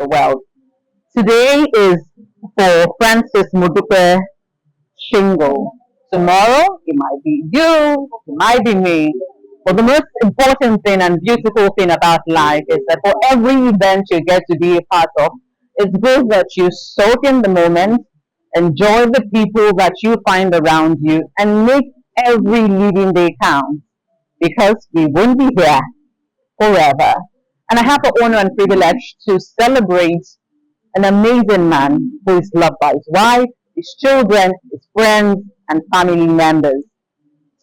the world. Today is for Francis Shyngle. Tomorrow, it might be you, it might be me. But the most important thing and beautiful thing about life is that for every event you get to be a part of, it's good that you soak in the moment, enjoy the people that you find around you, and make every living day count because we won't be here forever. And I have the honor and privilege to celebrate an amazing man who is loved by his wife, his children, his friends, and family members.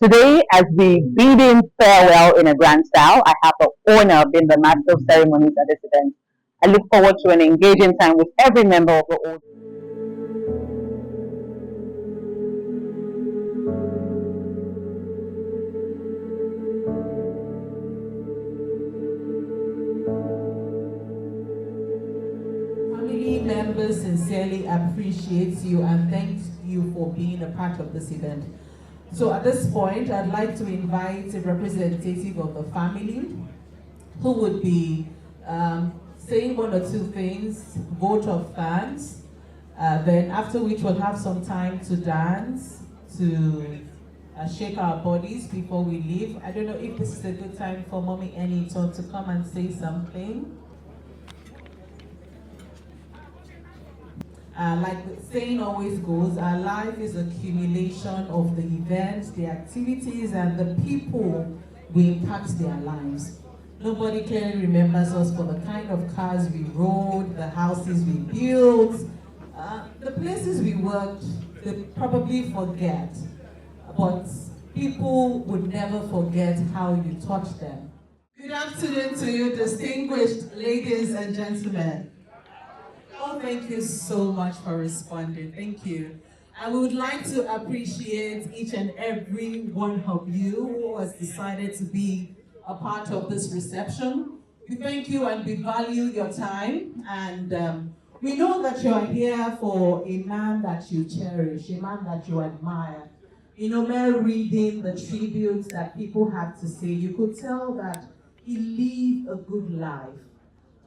Today, as we bid him farewell in a grand style, I have the honor of being the master of ceremonies at this event. I look forward to an engaging time with every member of the audience. Family members sincerely appreciate you and thank you for being a part of this event. So at this point, I'd like to invite a representative of the family who would be saying one or two things, vote of thanks, then after which we'll have some time to dance, to shake our bodies before we leave. I don't know if this is a good time for Mommy Anyton to come and say something. Like the saying always goes, our life is accumulation of the events, the activities, and the people we impact their lives. Nobody clearly remembers us for the kind of cars we rode, the houses we built, the places we worked. They probably forget, but people would never forget how you touched them. Good afternoon to you, distinguished ladies and gentlemen. Oh, thank you so much for responding. Thank you. I would like to appreciate each and every one of you who has decided to be a part of this reception. We thank you and we value your time. And we know that you are here for a man that you cherish, a man that you admire. You know, mere reading the tributes that people have to say, you could tell that he lived a good life.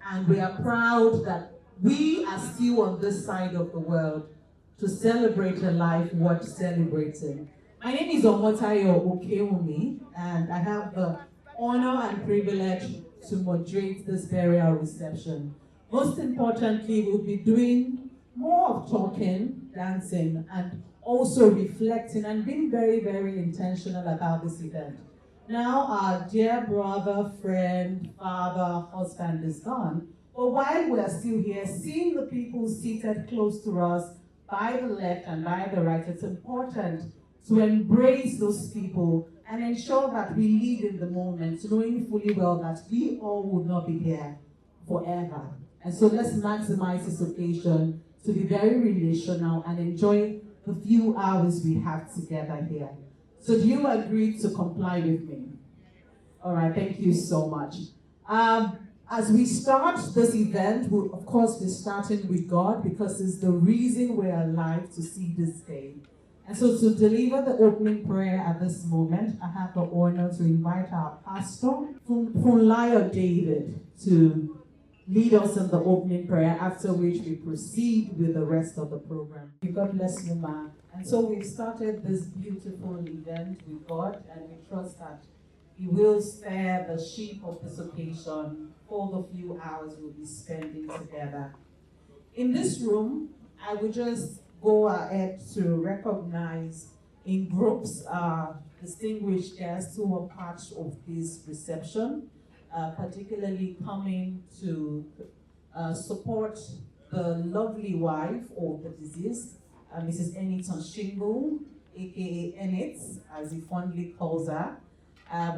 And we are proud that we are still on this side of the world to celebrate a life worth celebrating. My name is Omotayo Okeumi, and I have the honor and privilege to moderate this burial reception. Most importantly, we'll be doing more of talking, dancing, and also reflecting and being very, very intentional about this event. Now, our dear brother, friend, father, husband is gone. But while we're still here, seeing the people seated close to us, by the left and by the right, it's important to embrace those people and ensure that we live in the moment, knowing fully well that we all will not be here forever. And so let's maximize this occasion to be very relational and enjoy the few hours we have together here. So do you agree to comply with me? All right, thank you so much. As we start this event, we'll, of course, we're starting with God because it's the reason we're alive to see this day. And so to deliver the opening prayer at this moment, I have the honor to invite our pastor, Funlayo David, to lead us in the opening prayer, after which we proceed with the rest of the program. God bless you, Ma. And so we've started this beautiful event with God, and we trust that He will spare the sheep of this occasion for the few hours we'll be spending together. In this room, I will just go ahead to recognize in groups distinguished guests who were part of this reception, particularly coming to support the lovely wife of the deceased, Mrs. Anyton Shyngle, aka Enid, as he fondly calls her.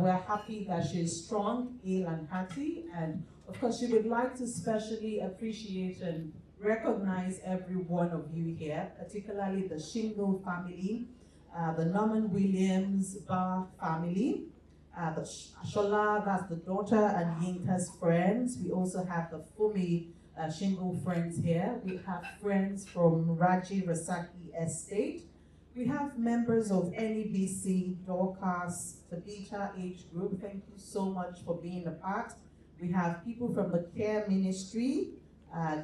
We're happy that she's strong, ill, and hearty, and of course, she would like to specially appreciate and recognize every one of you here, particularly the Shyngle family, the Norman Williams Bar family, the Shola, that's the daughter, and Yinka's friends. We also have the Fumi Shyngle friends here. We have friends from Raji Rasaki Estate. We have members of NEBC, Dorcas, Tabitha Age Group. Thank you so much for being a part. We have people from the Care Ministry,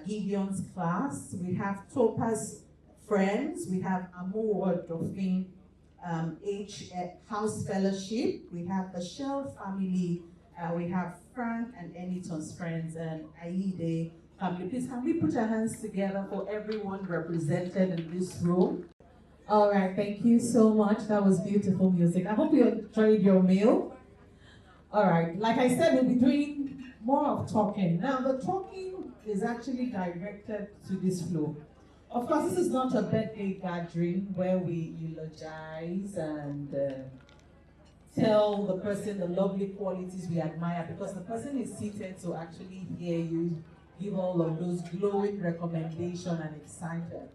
Gideon's class, we have Topaz Friends, we have Amour Dauphin H House Fellowship, we have the Shell family, we have Frank and Eniton's friends, and Aide family. Please, can we put our hands together for everyone represented in this room? All right, thank you so much. That was beautiful music. I hope you enjoyed your meal. All right, like I said, we'll be doing more of talking. Now, the talking is actually directed to this flow. Of course, this is not a birthday gathering where we eulogize and tell the person the lovely qualities we admire, because the person is seated to actually hear you give all of those glowing recommendations and excited.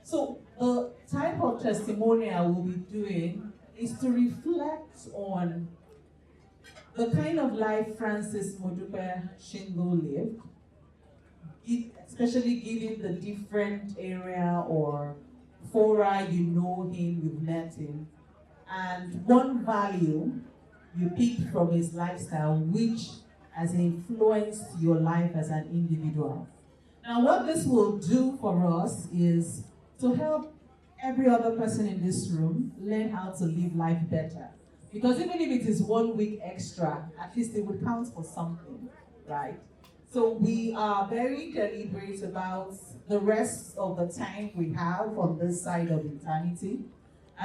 So the type of testimony I will be doing is to reflect on the kind of life Francis Shyngle lived, especially given the different area or fora you know him, you've met him, and one value you picked from his lifestyle which has influenced your life as an individual. Now, what this will do for us is to help every other person in this room learn how to live life better. Because even if it is 1 week extra, at least it would count for something, right? So we are very deliberate about the rest of the time we have on this side of eternity.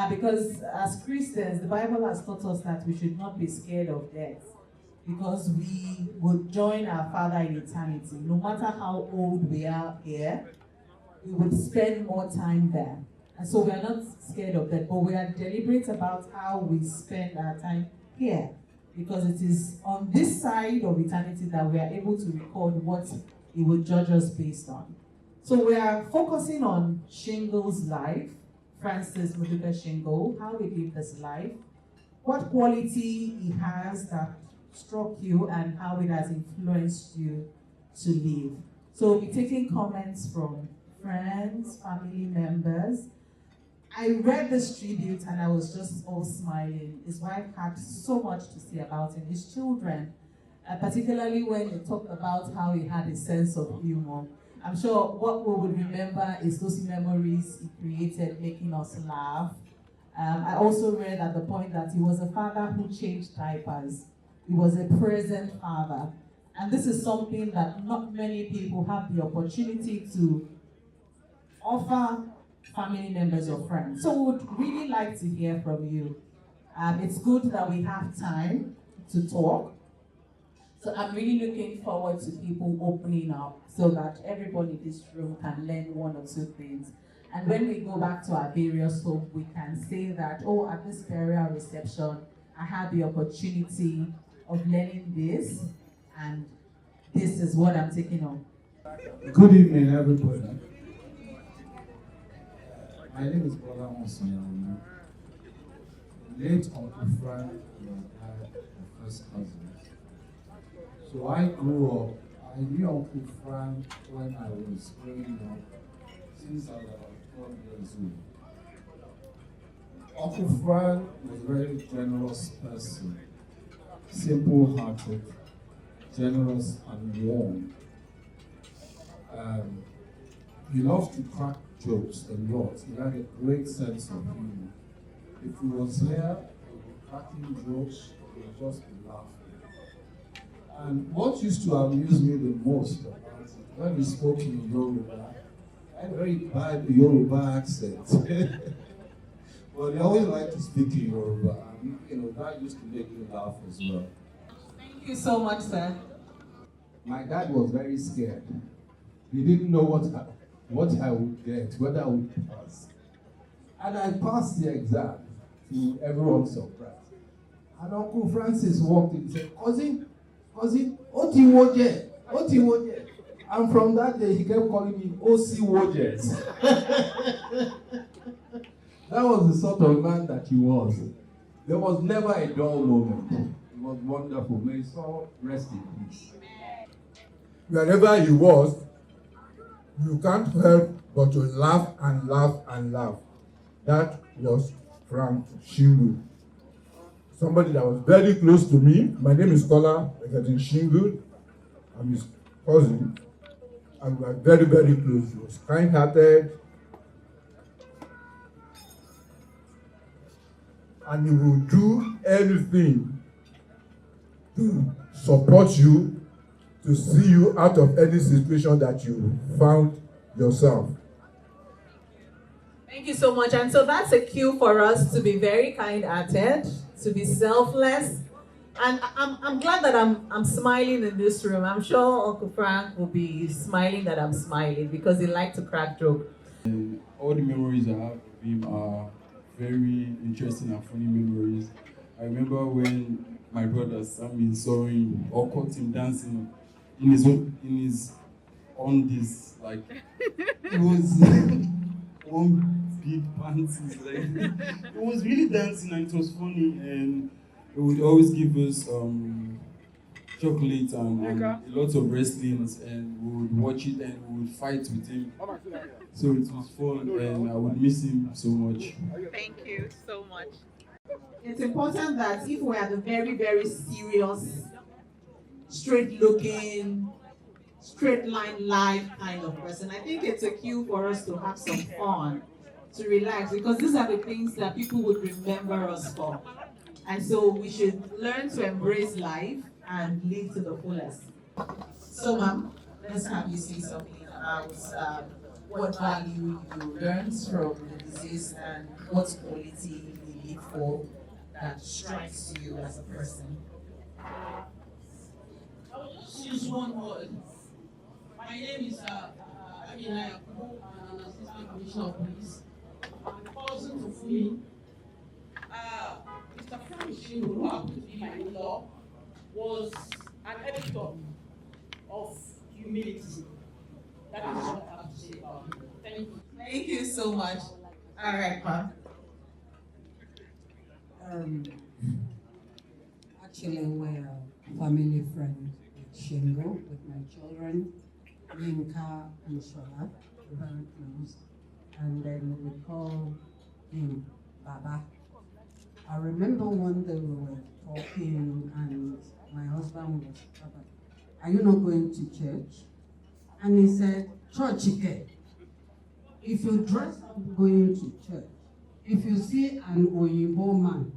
Because as Christians, the Bible has taught us that we should not be scared of death, because we would join our Father in eternity. No matter how old we are here, we would spend more time there. And so we are not scared of that, but we are deliberate about how we spend our time here, because it is on this side of eternity that we are able to record what He will judge us based on. So we are focusing on Shingle's life, Francis Shyngle, how he lived his life, what quality he has that struck you, and how it has influenced you to live. So we'll be taking comments from friends, family members. I read this tribute and I was just all smiling. His wife had so much to say about him. His children, particularly when he talked about how he had a sense of humor. I'm sure what we would remember is those memories he created, making us laugh. I also read at the point that he was a father who changed diapers. He was a present father. And this is something that not many people have the opportunity to offer family members or friends. So we would really like to hear from you. It's good that we have time to talk. So I'm really looking forward to people opening up so that everybody in this room can learn one or two things. And when we go back to our various homes, we can say that, oh, at this burial reception, I had the opportunity of learning this, and this is what I'm taking on. Good evening, everybody. My name is Bola Monson. Late Uncle Frank was my first cousin. So I grew up, I knew Uncle Frank when I was growing up, since I was about 12 years old. Uncle Frank was a very generous person, simple-hearted, generous and warm. He loved to crack jokes a lot. He had a great sense of humor. If he was here, he would be cracking jokes, he would just be laughing. And what used to amuse me the most about it, when he spoke in Yoruba, I had a very bad Yoruba accent. But he always liked to speak in Yoruba, and that used to make me laugh as well. Thank you so much, sir. My dad was very scared. He didn't know what I would get, whether I would pass. And I passed the exam, to everyone's surprise. And Uncle Francis walked in and said, cousin, Oti Woje. And from that day, he kept calling me O.C. Wojes. That was the sort of man that he was. There was never a dull moment. It was wonderful. May his soul rest in peace. Wherever he was, you can't help but to laugh and laugh and laugh. That was Frank Shyngle. Somebody that was very close to me. My name is Kola Shyngle. I'm his cousin. and we were very, very close. He was kind-hearted, and he will do anything to support you, to see you out of any situation that you found yourself. Thank you so much. And so that's a cue for us to be very kind-hearted, to be selfless. And I'm glad that I'm smiling in this room. I'm sure Uncle Frank will be smiling that I'm smiling because he likes to crack jokes. All the memories I have of him are very interesting and funny memories. I remember when my brother Sammy saw him or caught him dancing in his undies, like it was one big panties, like it was really dancing and it was funny, and he would always give us chocolate and a lot of wrestlings, and we would watch it and we would fight with him. So it was fun and I would miss him so much. Thank you so much. It's important that if we're the very, very serious, straight-looking, straight-line life kind of person, I think it's a cue for us to have some fun, to relax, because these are the things that people would remember us for. And so we should learn to embrace life and live to the fullest. So, ma'am, let's have you say something about what value you learned from the disease and what quality you live for that strikes you as a person. I will just use one word. My name is Abinaya Yakubu. I'm an assistant commissioner of police. I'm cousin to Fumi. Mr. Francis Shyngle, who happened to be my in-law, was an epitome of humility. That is what I have to say about him. Thank you. Thank you so much. All right, ma'am. Actually, we're family friend with Shyngle, with my children, Yinka and Shola, very close. And then we call him Baba. I remember one day we were talking and my husband was, Baba, are you not going to church? And he said, church again. If you dress up going to church, if you see an Oyibo man,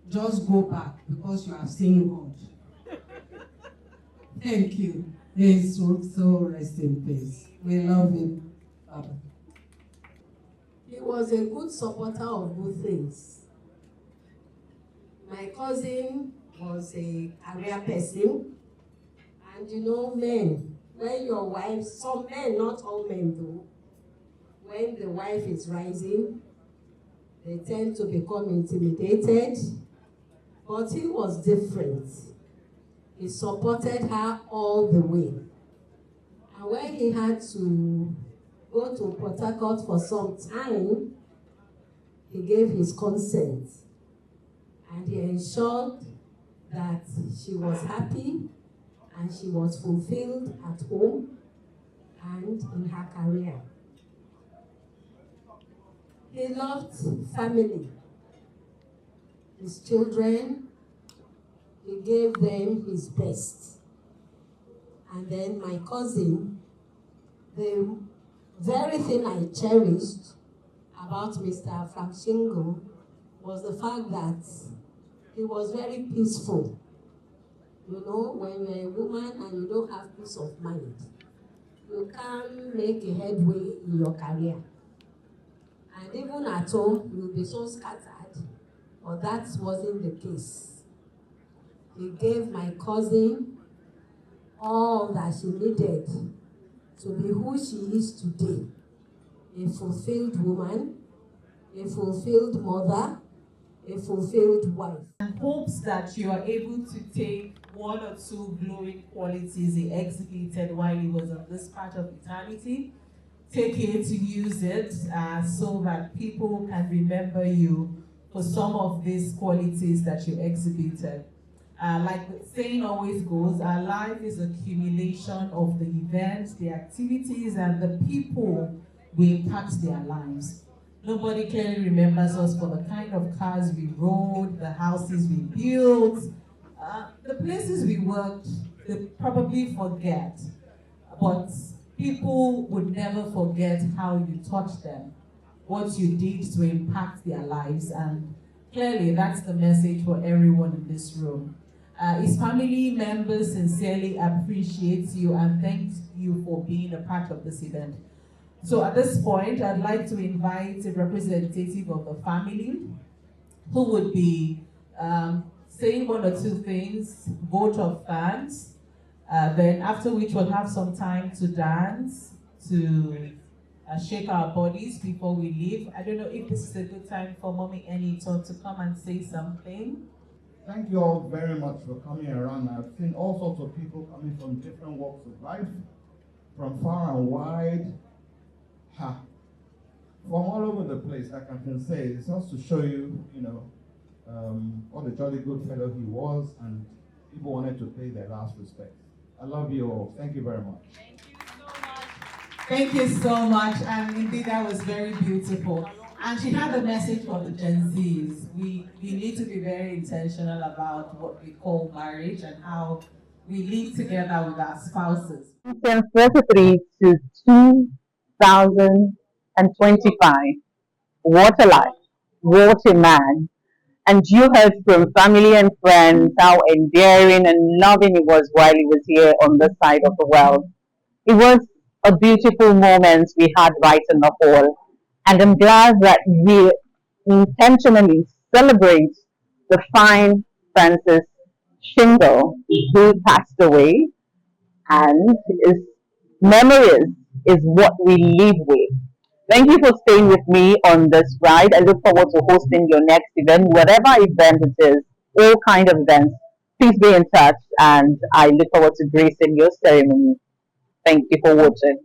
just go back because you have seen God. Thank you. His soul rest in peace. We love him. Baba. He was a good supporter of good things. My cousin was a career person, and you know, men, when your wife, some men, not all men though, when the wife is rising, they tend to become intimidated, but he was different. He supported her all the way. And when he had to go to Port Harcourt for some time, he gave his consent. And he ensured that she was happy and she was fulfilled at home and in her career. He loved family, his children. He gave them his best. And then my cousin, the very thing I cherished about Mr. Frank Shyngle was the fact that he was very peaceful. You know, when you're a woman and you don't have peace of mind, you can't make a headway in your career. And even at home, you'll be so scattered, but that wasn't the case. He gave my cousin all that she needed to be who she is today. A fulfilled woman, a fulfilled mother, a fulfilled wife. And hopes that you are able to take one or two glowing qualities he exhibited while he was on this part of eternity, take it to use it so that people can remember you for some of these qualities that you exhibited. Like the saying always goes, our life is an accumulation of the events, the activities, and the people we impact their lives. Nobody clearly remembers us for the kind of cars we rode, the houses we built, the places we worked. They probably forget. But people would never forget how you touched them, what you did to impact their lives, and clearly that's the message for everyone in this room. His family members sincerely appreciate you and thank you for being a part of this event. So at this point, I'd like to invite a representative of the family who would be saying one or two things, vote of thanks, then after which we'll have some time to dance, to shake our bodies before we leave. I don't know if this is a good time for Mommy Anyton to come and say something. Thank you all very much for coming around. I've seen all sorts of people coming from different walks of life, from far and wide, from all over the place, like I can say. It's just to show you, what a jolly good fellow he was, and people wanted to pay their last respect. I love you all. Thank you very much. Thank you so much, and indeed that was very beautiful. And she had a message for the Gen Zs. We need to be very intentional about what we call marriage and how we live together with our spouses. From 43 to 2025, what a life, what a man. And you heard from family and friends how endearing and loving he was while he was here on this side of the world. It was a beautiful moment we had right in the hall. And I'm glad that we intentionally celebrate the fine Francis Shyngle who passed away, and his memories is what we live with. Thank you for staying with me on this ride. I look forward to hosting your next event, whatever event it is, all kind of events. Please be in touch, and I look forward to gracing your ceremony. Thank you for watching.